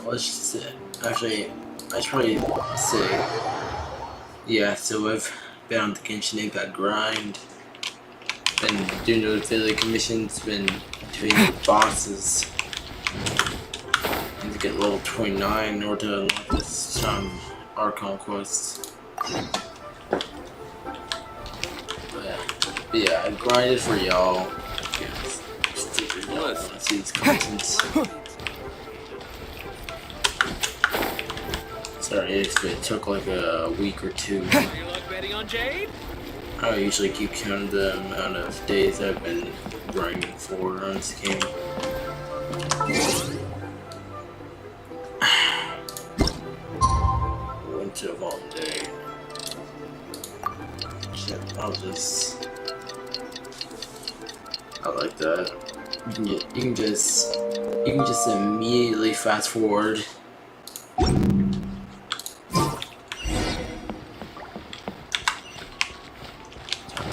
let's just say, actually, I should probably say, yeah, so I've been on the Genshin Impact grind, been doing those daily commissions, been doing the bosses, and to get level 29 in order to unlock this archon quest. But yeah, I grinded for y'all. Yes, y'all want to see this content. Sorry, it took like a week or two. I usually keep count of the amount of days I've been grinding for on this game. Winter of all day. Shit, I like that. You can just immediately fast forward.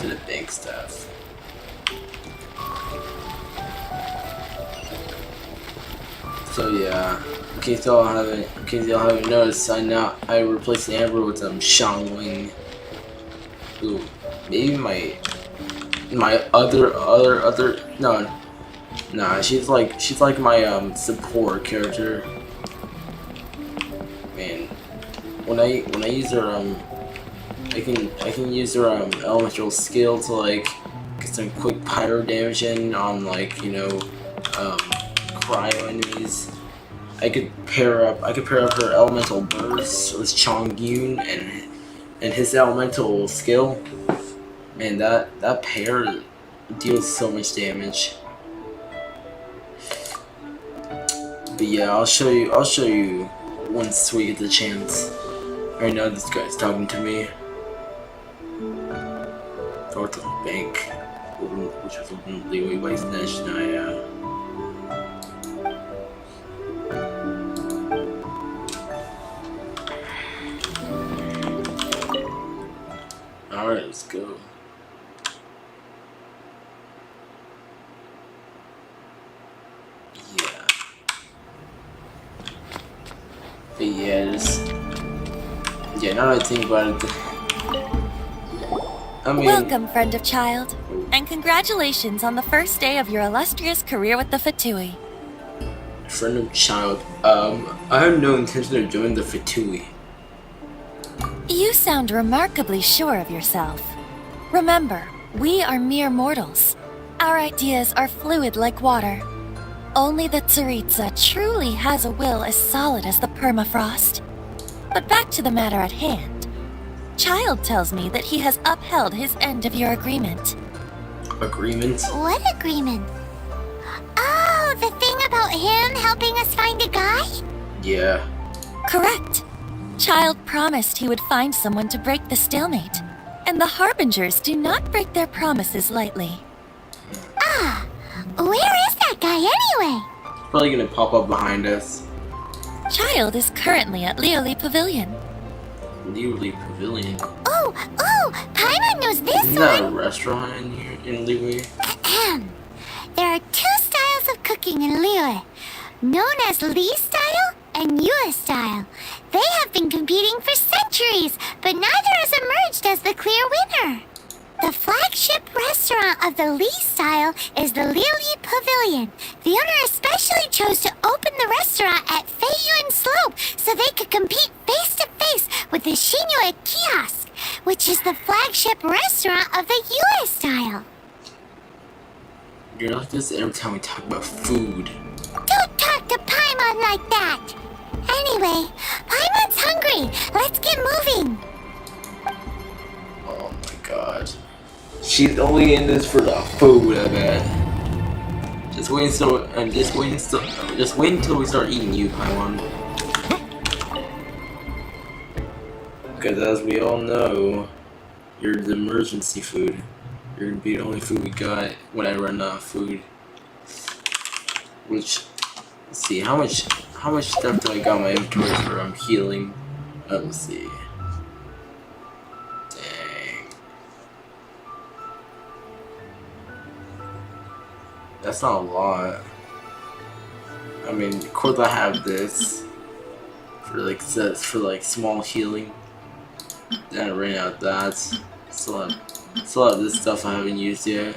To the bank stuff. So yeah, in case y'all haven't noticed, I replaced the Amber with Shangling. Ooh, maybe my other nah, she's like my support character. Man, when I use her I can use her elemental skill to like get some quick pyro damage in on like, you know, cryo enemies. I could pair up her elemental burst with Chongyun and his elemental skill. Man, that pair deals so much damage. But yeah, I'll show you once we get the chance. Right now this guy's talking to me. Or to the bank, which was Liyue by Snatch. Alright, let's go. Yeah. But yeah, now that I think about it, I mean, welcome, friend of child, and congratulations on the first day of your illustrious career with the Fatui. Friend of child, I have no intention of doing the Fatui. You sound remarkably sure of yourself. Remember, we are mere mortals. Our ideas are fluid like water. Only the Tsaritsa truly has a will as solid as the permafrost. But back to the matter at hand. Child tells me that he has upheld his end of your agreement. Agreement? What agreement? Oh, the thing about him helping us find a guy? Yeah. Correct. Child promised he would find someone to break the stalemate. And the Harbingers do not break their promises lightly. Ah, where is that guy anyway? Probably gonna pop up behind us. Child is currently at Liyue Pavilion. Liyue Pavilion? Oh, Paimon knows this Isn't that a restaurant in here in Liyue? There are two styles of cooking in Liyue, known as Li style and Yue style. They have been competing for centuries, but neither has emerged as the clear winner. The flagship restaurant of the Li style is the Liyue Pavilion. The owner especially chose to open the restaurant at Feiyuan Slope so they could compete face to face with the Xinyue Kiosk, which is the flagship restaurant of the Yue style. You're like this every time we talk about food. Don't talk to Paimon like that! Anyway, Paimon's hungry. Let's get moving. Oh my god. She's only in this for the food, I bet. Just wait until we start eating you, Paimon. Because as we all know, you're the emergency food. You're gonna be the only food we got when I run out of food. Which, let's see, how much stuff do I got in my inventory for healing? Let's see. Dang. That's not a lot. I mean, of course I have this. for like small healing. Then I ran out of that. Still have this stuff I haven't used yet.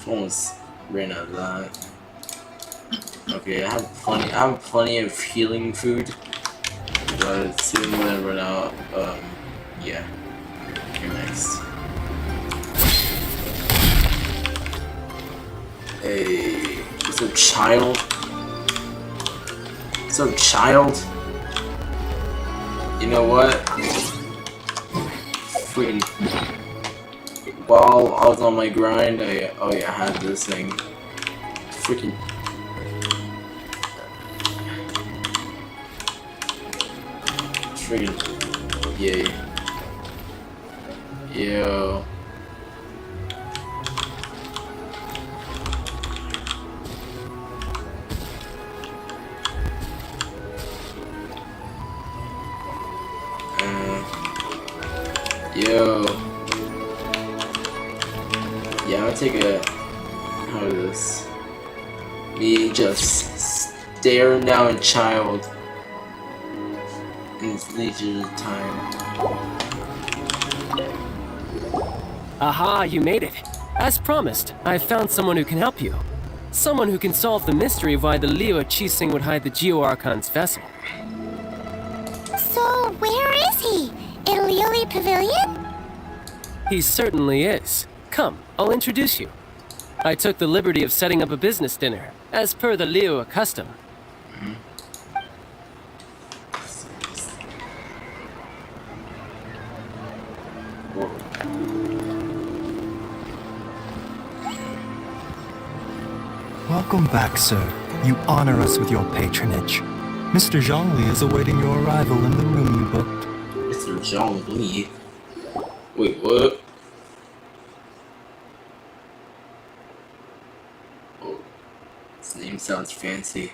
Almost ran out of that. Okay, I have plenty of healing food, but soon when I run out, yeah. You're next. Hey, what's up, child? What's up, child? You know what? Freaking. While I was on my grind, I had this thing. Freaking. Freaking. Yay. Yo. Yo. Yeah, I'm gonna take a. How is this? Me just staring down a child in his leisure time. Aha, you made it. As promised, I've found someone who can help you. Someone who can solve the mystery of why the Liyue Qixing would hide the Geo-Archon's vessel. So, where is he? In Liyue Pavilion? He certainly is. Come, I'll introduce you. I took the liberty of setting up a business dinner, as per the Liyue custom. Welcome back, sir. You honor us with your patronage. Mr. Zhongli is awaiting your arrival in the room you booked. Mr. Zhongli? Wait, what? Oh, his name sounds fancy.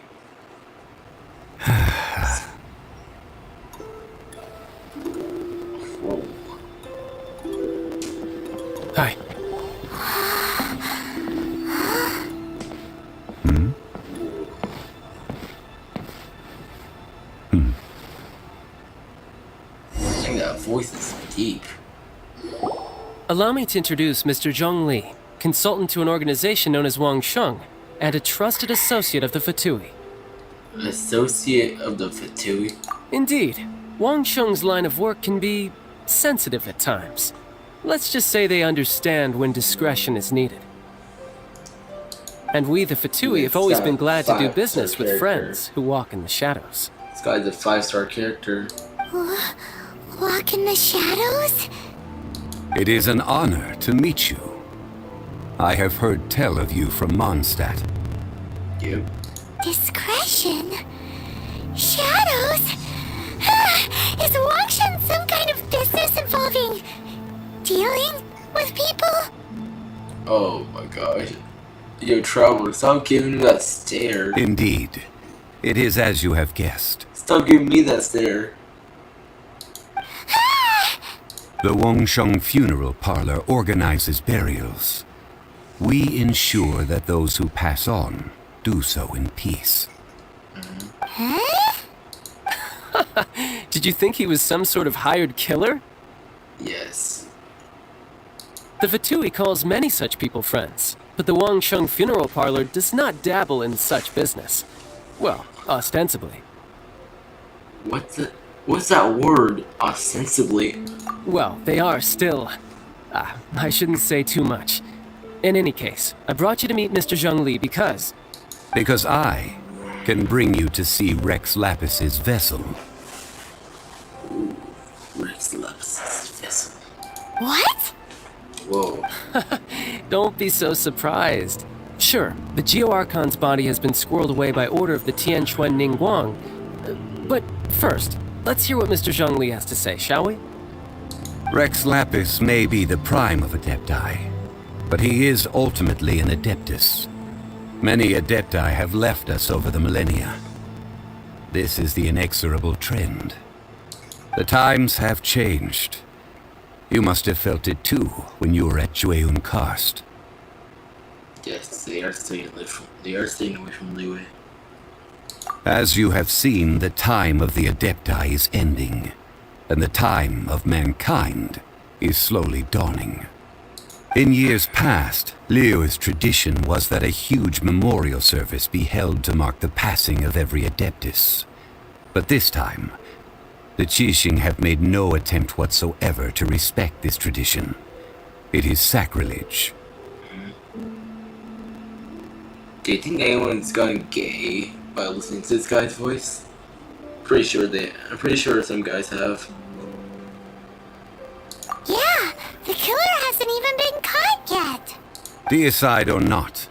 Whoa. Hi. I think that voice is deep. Allow me to introduce Mr. Zhong Li, consultant to an organization known as Wang Sheng, and a trusted associate of the Fatui. Associate of the Fatui? Indeed, Wang Sheng's line of work can be sensitive at times. Let's just say they understand when discretion is needed. And we, the Fatui, have always been glad to do business with friends who walk in the shadows. This guy's a 5-star character. Walk in the shadows? It is an honor to meet you. I have heard tell of you from Mondstadt. Yep. Discretion? Shadows? Is Wangshan some kind of business involving dealing with people? Oh my gosh. Yo, Traveler, stop giving me that stare. Indeed. It is as you have guessed. Stop giving me that stare. The Wangsheng Funeral Parlor organizes burials. We ensure that those who pass on do so in peace. Huh? Did you think he was some sort of hired killer? Yes. The Fatui calls many such people friends, but the Wang Sheng Funeral Parlor does not dabble in such business. Well, ostensibly. What's that word? Ostensibly. Well, they are still... I shouldn't say too much. In any case, I brought you to meet Mr. Zhong Li because... Because I can bring you to see Rex Lapis's vessel. Ooh, Rex Lapis's vessel. What? Whoa. Don't be so surprised. Sure, the Geo-Archon's body has been squirreled away by order of the Tianquan Ningguang. But first, let's hear what Mr. Zhong Li has to say, shall we? Rex Lapis may be the prime of Adepti, but he is ultimately an Adeptus. Many Adepti have left us over the millennia. This is the inexorable trend. The times have changed. You must have felt it too when you were at Jueyun Karst. Yes, they are staying away from Liyue. As you have seen, the time of the Adepti is ending, and the time of mankind is slowly dawning. In years past, Liyue's tradition was that a huge memorial service be held to mark the passing of every Adeptus. But this time, the Qixing have made no attempt whatsoever to respect this tradition. It is sacrilege. Do you think anyone's gone gay by listening to this guy's voice? I'm pretty sure some guys have. Yeah, the killer hasn't even been caught yet. Deicide or not,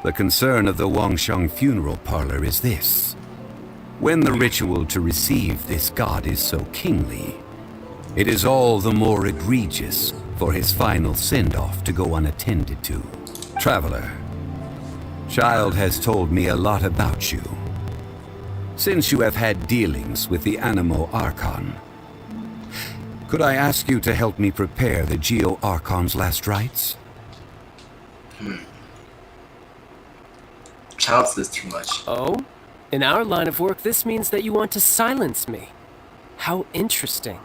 the concern of the Wangsheng funeral parlor is this. When the ritual to receive this god is so kingly, it is all the more egregious for his final send-off to go unattended to. Traveler, Child has told me a lot about you. Since you have had dealings with the Animo Archon, could I ask you to help me prepare the Geo Archon's last rites? Child says too much. Oh? In our line of work, this means that you want to silence me. How interesting.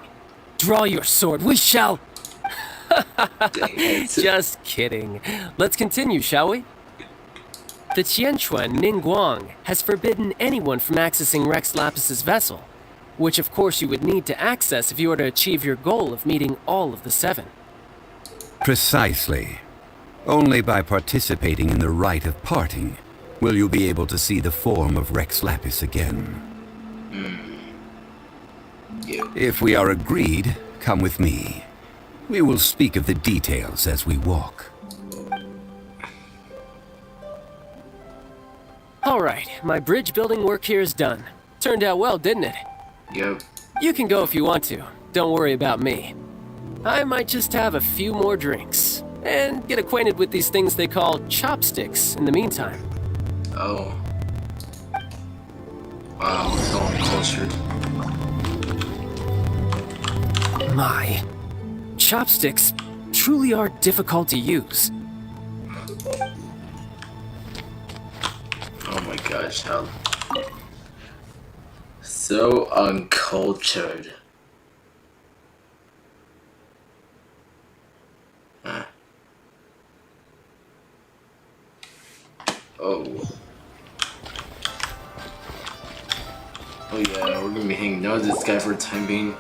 Draw your sword, we shall... Dang it. Just kidding. Let's continue, shall we? The Tianquan Ningguang has forbidden anyone from accessing Rex Lapis's vessel, which of course you would need to access if you were to achieve your goal of meeting all of the 7. Precisely. Only by participating in the rite of parting will you be able to see the form of Rex Lapis again. Yeah. If we are agreed, come with me. We will speak of the details as we walk. Alright, my bridge building work here is done. Turned out well, didn't it? Yep. You can go if you want to. Don't worry about me. I might just have a few more drinks, and get acquainted with these things they call chopsticks in the meantime. Oh. Wow, so uncultured. My, chopsticks truly are difficult to use. Oh my gosh, how... So uncultured. Huh. Oh. Oh yeah, we're gonna be hanging out with this guy for the time being.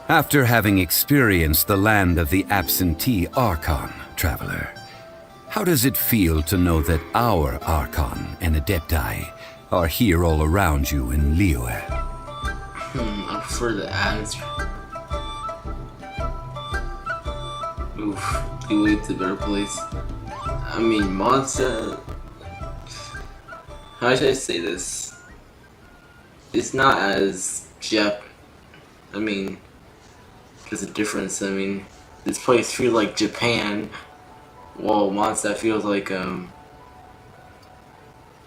After having experienced the land of the absentee Archon, Traveler, how does it feel to know that our Archon and Adepti are here all around you in Liyue? I prefer the ads. Oof, Liyue is a better place. I mean, Monster... How should I say this? It's not as I mean, there's a difference. I mean, this place feels like Japan. Well, Mondstadt feels like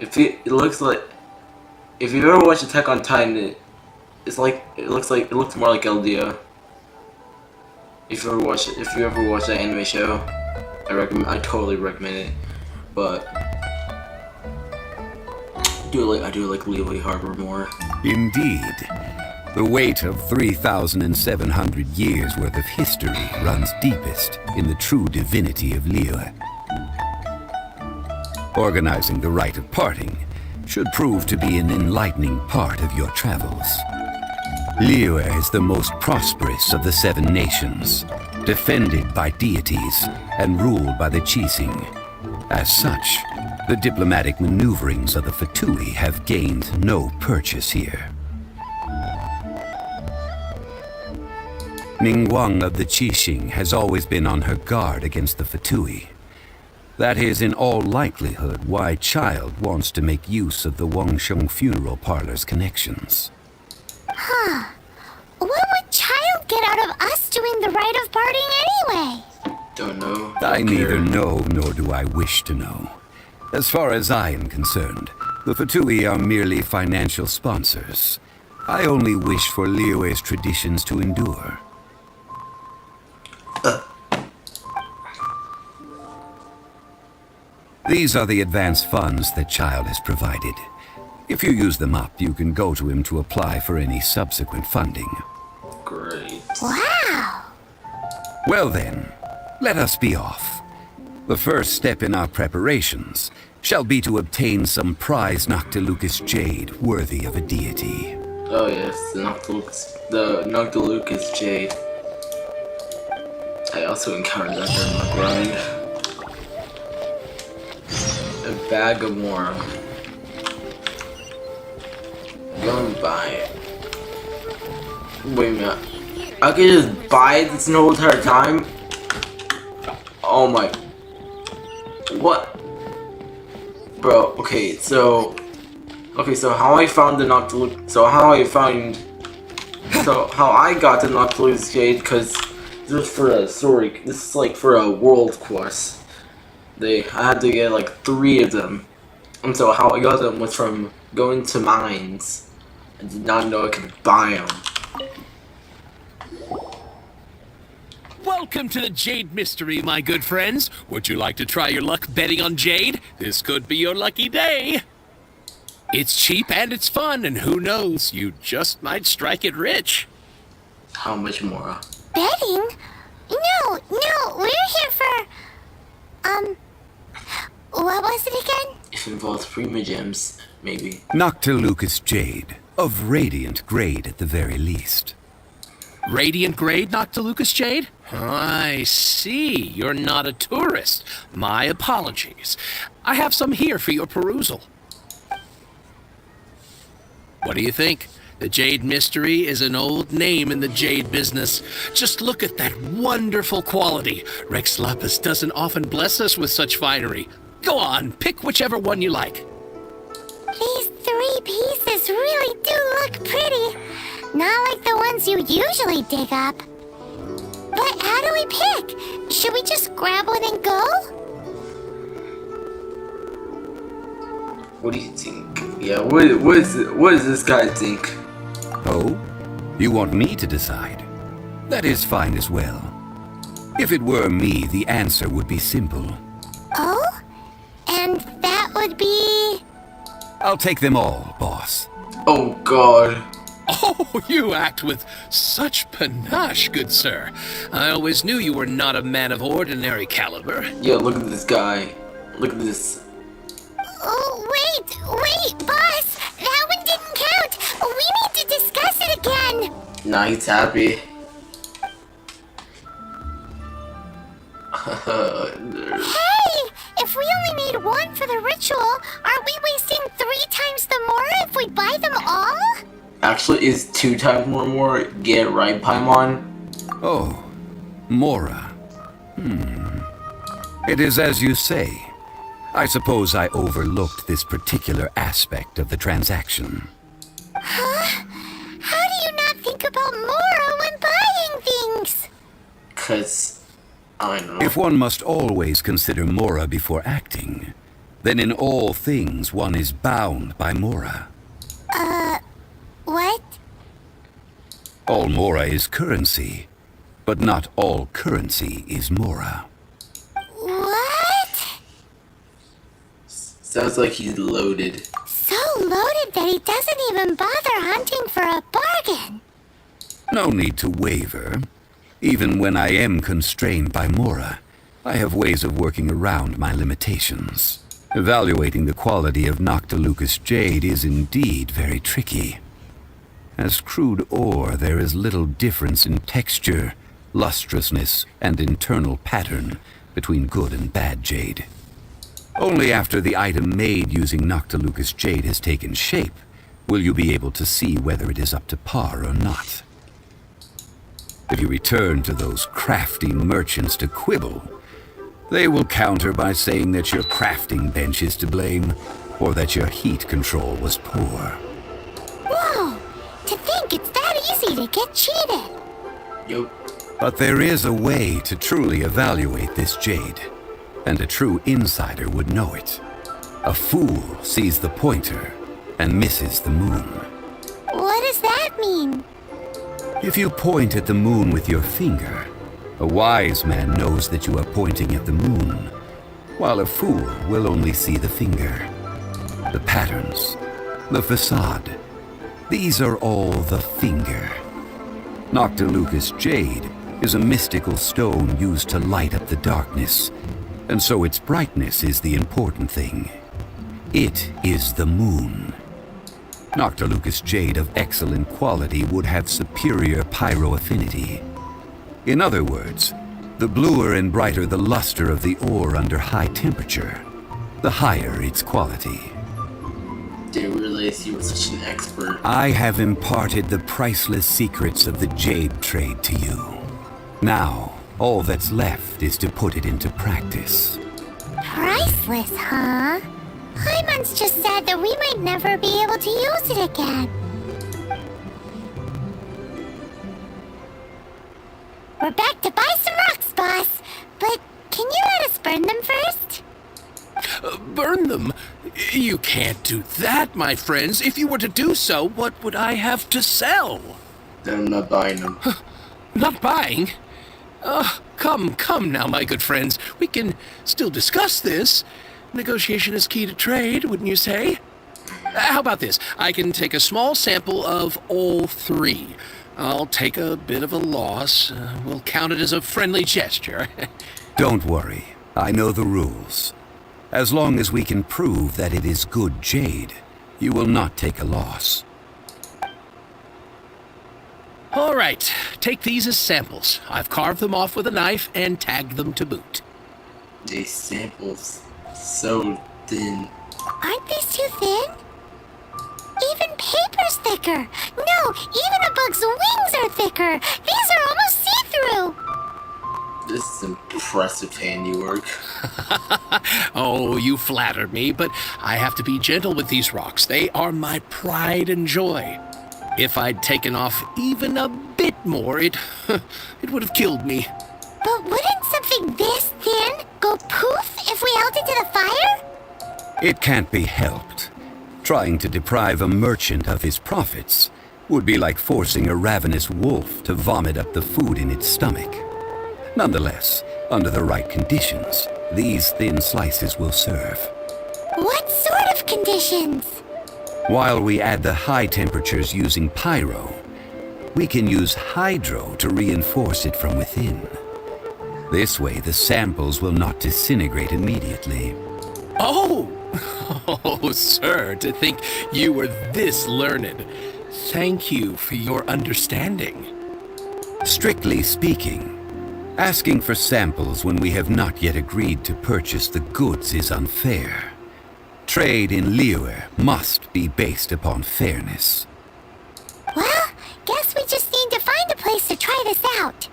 it looks like, if you've ever watched Attack on Titan, it looks more like Eldia. If you ever watch that anime show, I totally recommend it. But I do like Liyue Harbor more. Indeed. The weight of 3,700 years worth of history runs deepest in the true divinity of Liyue. Organizing the rite of parting should prove to be an enlightening part of your travels. Liyue is the most prosperous of the 7 nations, defended by deities and ruled by the Qixing. As such, the diplomatic maneuverings of the Fatui have gained no purchase here. Ningguang of the Qixing has always been on her guard against the Fatui. That is in all likelihood why Child wants to make use of the Wangsheng funeral parlor's connections. Huh. What would Child get out of us doing the rite of parting anyway? Don't know. I Don't neither care. know nor do I wish to know. As far as I am concerned, the Fatui are merely financial sponsors. I only wish for Liyue's traditions to endure. These are the advance funds that Child has provided. If you use them up, you can go to him to apply for any subsequent funding. Great. Wow! Well then, let us be off. The first step in our preparations shall be to obtain some prize Noctilucous jade worthy of a deity. Oh yes, the Noctilucous jade. I also encountered that during my grind. A bag of Mora. Go and buy it. Wait a minute. I could just buy this the whole entire time? Oh my. What? Bro, okay, so how I found the Noctilucous, how I got the Noctilucous jade, because this is for a story, this is like for a world quest. I had to get like 3 of them, and so how I got them was from going to mines. I did not know I could buy them. Welcome to the Jade Mystery, my good friends. Would you like to try your luck betting on Jade? This could be your lucky day. It's cheap and it's fun, and who knows, you just might strike it rich. How much more? Betting? No, we're here for... what was it again? If it involves Primogems, maybe. Noctilucous jade, of radiant grade at the very least. Radiant grade, Noctilucous jade? I see. You're not a tourist. My apologies. I have some here for your perusal. What do you think? The Jade Mystery is an old name in the jade business. Just look at that wonderful quality. Rex Lapis doesn't often bless us with such finery. Go on, pick whichever one you like. These 3 pieces really do look pretty. Not like the ones you usually dig up. But how do we pick? Should we just grab one and go? What do you think? Yeah, what does this guy think? Oh? You want me to decide? That is fine as well. If it were me, the answer would be simple. Oh? And that would be... I'll take them all, boss. Oh god. Oh, you act with such panache, good sir. I always knew you were not a man of ordinary caliber. Yeah, look at this guy. Look at this. Oh, wait, boss! That one didn't count! We need to discuss it again! Nah, he's happy. Hey! If we only need 1 for the ritual, aren't we wasting 3 times the more if we buy them all? Actually, is 2 times more? Get it right, Paimon? Oh, Mora. It is as you say. I suppose I overlooked this particular aspect of the transaction. Huh? How do you not think about Mora when buying things? 'Cause I don't know. If one must always consider Mora before acting, then in all things one is bound by Mora. What? All Mora is currency, but not all currency is Mora. What? Sounds like he's loaded. So loaded that he doesn't even bother hunting for a bargain. No need to waver. Even when I am constrained by Mora, I have ways of working around my limitations. Evaluating the quality of Noctilucous jade is indeed very tricky. As crude ore, there is little difference in texture, lustrousness, and internal pattern between good and bad jade. Only after the item made using Noctilucous jade has taken shape will you be able to see whether it is up to par or not. If you return to those crafty merchants to quibble, they will counter by saying that your crafting bench is to blame, or that your heat control was poor. Whoa! To think it's that easy to get cheated. Yup. But there is a way to truly evaluate this jade, and a true insider would know it. A fool sees the pointer and misses the moon. What does that mean? If you point at the moon with your finger, a wise man knows that you are pointing at the moon, while a fool will only see the finger. The patterns, the facade. These are all the finger. Noctilucous jade is a mystical stone used to light up the darkness, and so its brightness is the important thing. It is the moon. Noctilucous jade of excellent quality would have superior pyro-affinity. In other words, the bluer and brighter the luster of the ore under high temperature, the higher its quality. Didn't realize you were such an expert. I have imparted the priceless secrets of the jade trade to you. Now, all that's left is to put it into practice. Priceless, huh? Paimon's just said that we might never be able to use it again. We're back to buy some rocks, boss. But can you let us burn them first? Burn them? You can't do that, my friends. If you were to do so, what would I have to sell? Then I'm not buying them. Not buying? Come now, my good friends. We can still discuss this. Negotiation is key to trade, wouldn't you say? How about this? I can take a small sample of all three. I'll take a bit of a loss. We'll count it as a friendly gesture. Don't worry, I know the rules. As long as we can prove that it is good jade, you will not take a loss. All right, take these as samples. I've carved them off with a knife and tagged them to boot. These samples so thin. Aren't these too thin? Even paper's thicker. No, even a bug's wings are thicker. These are almost see-through. This is impressive handiwork. Oh, you flatter me, but I have to be gentle with these rocks. They are my pride and joy. If I'd taken off even a bit more, it would have killed me. But wouldn't something this thin go poof if we held it to the fire? It can't be helped. Trying to deprive a merchant of his profits would be like forcing a ravenous wolf to vomit up the food in its stomach. Nonetheless, under the right conditions, these thin slices will serve. What sort of conditions? While we add the high temperatures using pyro, we can use hydro to reinforce it from within. This way, the samples will not disintegrate immediately. Oh! Oh, sir, to think you were this learned. Thank you for your understanding. Strictly speaking, asking for samples when we have not yet agreed to purchase the goods is unfair. Trade in Liyue must be based upon fairness. Well, guess we just need to find a place to try this out.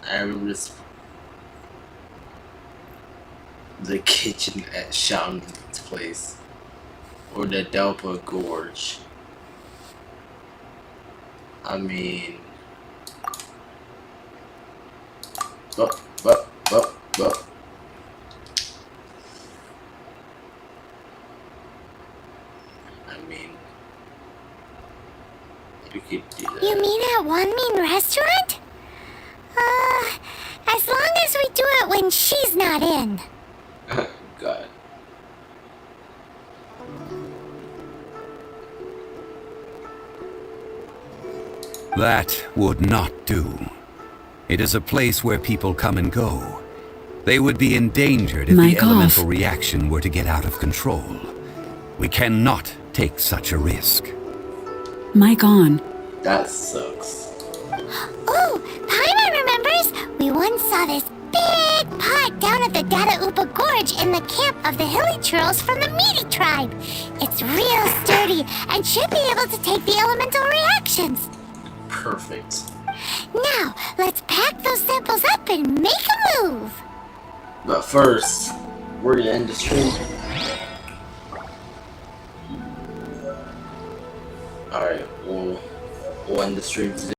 I remember the kitchen at Shaman's place, or the Delpa Gorge. I mean, but. I mean, you could do that. You mean at One Mean Restaurant? As long as we do it when she's not in. God. That would not do. It is a place where people come and go. They would be endangered if the elemental reaction were to get out of control. We cannot take such a risk. Mic on. That sucks. Oh, Paimon remembers! We once saw this big pot down at the Data Upa Gorge in the camp of the hilly churls from the Meaty tribe. It's real sturdy and should be able to take the elemental reactions. Perfect. Now, let's pack those samples up and make a move. But first, we're gonna end the stream. Alright, we'll end the stream today.